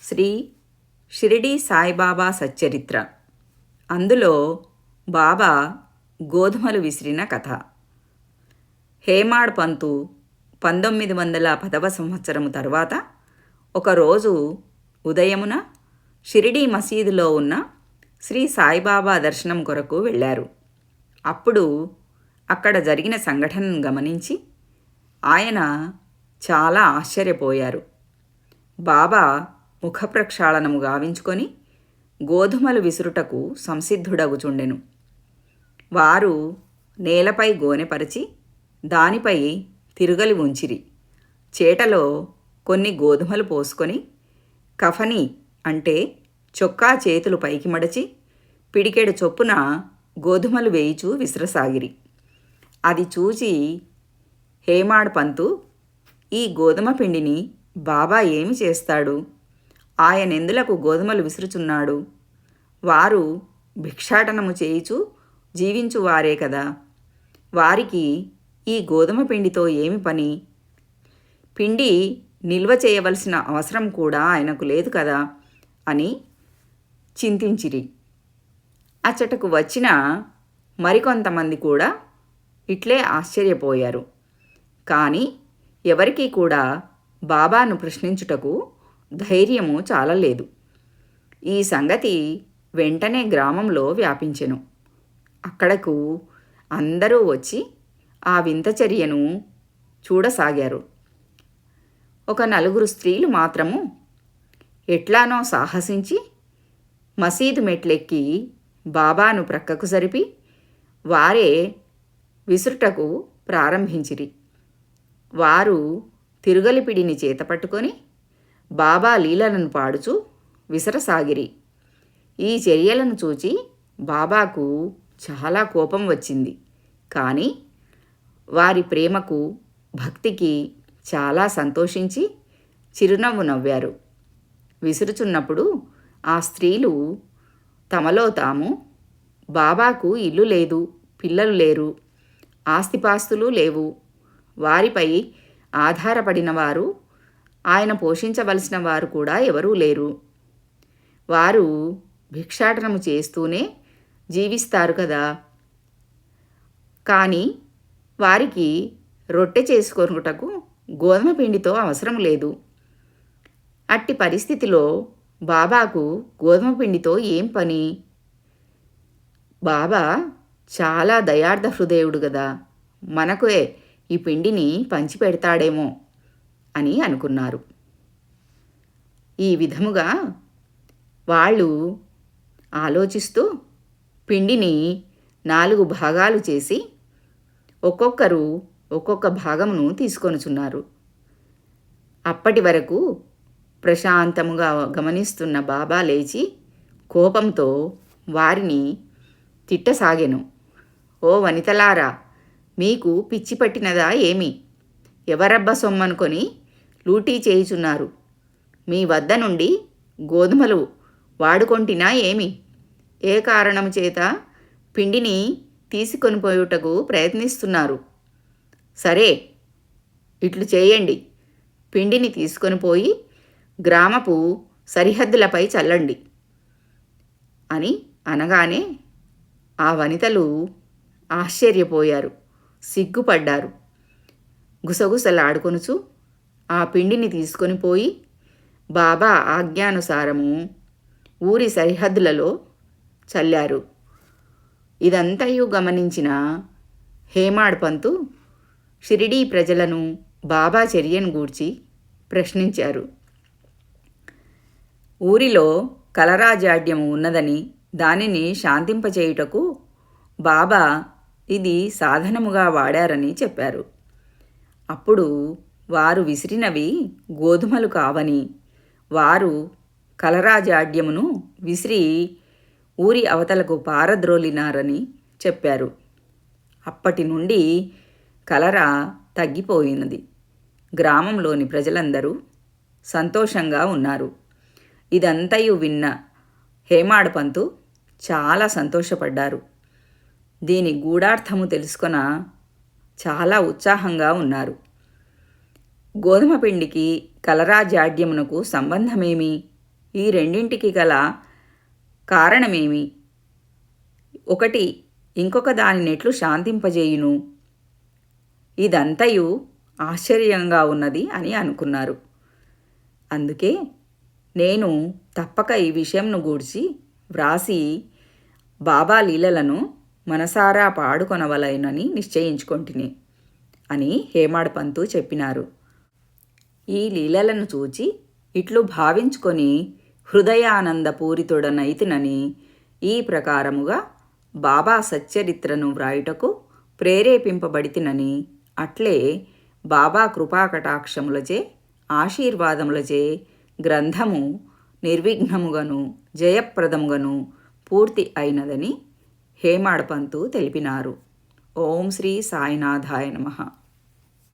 శ్రీ షిరిడీ సాయిబాబా సచ్చరిత్ర. అందులో బాబా గోధుమలు విసిరిన కథ. హేమాడ్ పంతు 1910వ సంవత్సరము తర్వాత ఒకరోజు ఉదయమున షిరిడీ మసీదులో ఉన్న శ్రీ సాయిబాబా దర్శనం కొరకు వెళ్ళారు. అప్పుడు అక్కడ జరిగిన సంఘటనను గమనించి ఆయన చాలా ఆశ్చర్యపోయారు. బాబా ముఖ ప్రక్షాళనము గావించుకొని గోధుమలు విసురుటకు సంసిద్ధుడగుచుండెను. వారు నేలపై గోనెపరిచి దానిపై తిరుగలి ఉంచిరి. చేటలో కొన్ని గోధుమలు పోసుకొని కఫని అంటే చొక్కా చేతులు పైకి మడచి పిడికెడు చొప్పున గోధుమలు వేయిచూ విసరసాగిరి. అది చూచి హేమాడ్ పంతు, ఈ గోధుమ పిండిని బాబా ఏమి చేస్తాడు? ఆయనెందులకు గోధుమలు విసురుచున్నాడు? వారు భిక్షాటనము చేయుచు జీవించువారే కదా, వారికి ఈ గోధుమ పిండితో ఏమి పని? పిండి నిల్వ చేయవలసిన అవసరం కూడా ఆయనకు లేదు కదా అని చింతించిరి. అచ్చటకు వచ్చిన మరికొంతమంది కూడా ఇట్లే ఆశ్చర్యపోయారు. కానీ ఎవరికీ కూడా బాబాను ప్రశ్నించుటకు ధైర్యము చాలలేదు. ఈ సంగతి వెంటనే గ్రామంలో వ్యాపించెను. అక్కడకు అందరూ వచ్చి ఆ వింత చర్యను చూడసాగారు. ఒక 4 స్త్రీలు మాత్రము ఎట్లానో సాహసించి మసీదు మెట్లెక్కి బాబాను ప్రక్కకు జరిపి వారే విసురుటకు ప్రారంభించిరి. వారు తిరుగలిపిడిని చేతపట్టుకొని బాబా లీలలను పాడుచూ విసరసాగిరి. ఈ చర్యలను చూచి బాబాకు చాలా కోపం వచ్చింది. కానీ వారి ప్రేమకు, భక్తికి చాలా సంతోషించి చిరునవ్వు నవ్వారు. విసురుచున్నప్పుడు ఆ స్త్రీలు తమలో తాము, బాబాకు ఇల్లు లేదు, పిల్లలు లేరు, ఆస్తిపాస్తులు లేవు, వారిపై ఆధారపడిన వారు, ఆయన పోషించవలసిన వారు కూడా ఎవరూ లేరు, వారు భిక్షాటనము చేస్తూనే జీవిస్తారు కదా, కానీ వారికి రొట్టె చేసుకొనుటకు గోధుమ పిండితో అవసరం లేదు. అట్టి పరిస్థితిలో బాబాకు గోధుమ పిండితో ఏం పని? బాబా చాలా దయార్థ హృదయుడు కదా, మనకే ఈ పిండిని పంచిపెడతాడేమో అని అనుకున్నారు. ఈ విధముగా వాళ్ళు ఆలోచిస్తూ పిండిని 4 భాగాలు చేసి ఒక్కొక్కరు ఒక్కొక్క భాగమును తీసుకొనుచున్నారు. అప్పటి వరకు ప్రశాంతముగా గమనిస్తున్న బాబా లేచి కోపంతో వారిని తిట్టసాగెను. ఓ వనితలారా, మీకు పిచ్చి పట్టినదా ఏమి? ఎవరబ్బ సొమ్మనుకొని లూటీ చేయుచున్నారు? మీ వద్ద నుండి గోధుమలు వాడుకొంటినా ఏమి? ఏ కారణము చేత పిండిని తీసుకొని పోయుటకు ప్రయత్నిస్తున్నారు? సరే, ఇట్లు చేయండి, పిండిని తీసుకొని పోయి గ్రామపు సరిహద్దులపై చల్లండి అని అనగానే ఆ వనితలు ఆశ్చర్యపోయారు, సిగ్గుపడ్డారు. గుసగుసలాడుకొనుచు ఆ పిండిని తీసుకొని పోయి బాబా ఆజ్ఞానుసారము ఊరి సరిహద్దులలో చల్లారు. ఇదంతయు గమనించిన హేమాడ్ పంతు షిరిడీ ప్రజలను బాబా చర్యను గూర్చి ప్రశ్నించారు. ఊరిలో కలరాజాడ్యము ఉన్నదని దానిని శాంతింపచేయుటకు బాబా ఇది సాధనముగా వాడారని చెప్పారు. అప్పుడు వారు విసిరినవి గోధుమలు కావని, వారు కలరాజాడ్యమును విసిరి ఊరి అవతలకు పారద్రోలినారని చెప్పారు. అప్పటి నుండి కలరా తగ్గిపోయినది. గ్రామంలోని ప్రజలందరూ సంతోషంగా ఉన్నారు. ఇదంతయు విన్న హేమాడ్ పంతు చాలా సంతోషపడ్డారు. దీని గూఢార్థము తెలుసుకొన చాలా ఉత్సాహంగా ఉన్నారు. గోధుమ పిండికి కలరా జాడ్యమునకు సంబంధమేమి ఈ రెండింటికి గల కారణమేమి? ఒకటి ఇంకొక దానినెట్లు శాంతింపజేయును? ఇదంతయు ఆశ్చర్యంగా ఉన్నది అని అనుకున్నారు. అందుకే నేను తప్పక ఈ విషయంను గూర్చి వ్రాసి బాబా లీలలను మనసారా పాడుకొనవలెనని నిశ్చయించుకొంటిని అని హేమాడ్ పంతు చెప్పినారు. ఈ లీలలను చూచి ఇట్లు భావించుకొని హృదయానందపూరితుడనైతినని ఈ ప్రకారముగా బాబా సచ్చరిత్రను వ్రాయుటకు ప్రేరేపింపబడితినని, అట్లే బాబా కృపాకటాక్షములచే ఆశీర్వాదములచే గ్రంథము నిర్విఘ్నముగను జయప్రదముగను పూర్తి అయినదని హేమాడ్ పంతు తెలిపినారు. ఓం శ్రీ సాయినాథాయ నమః.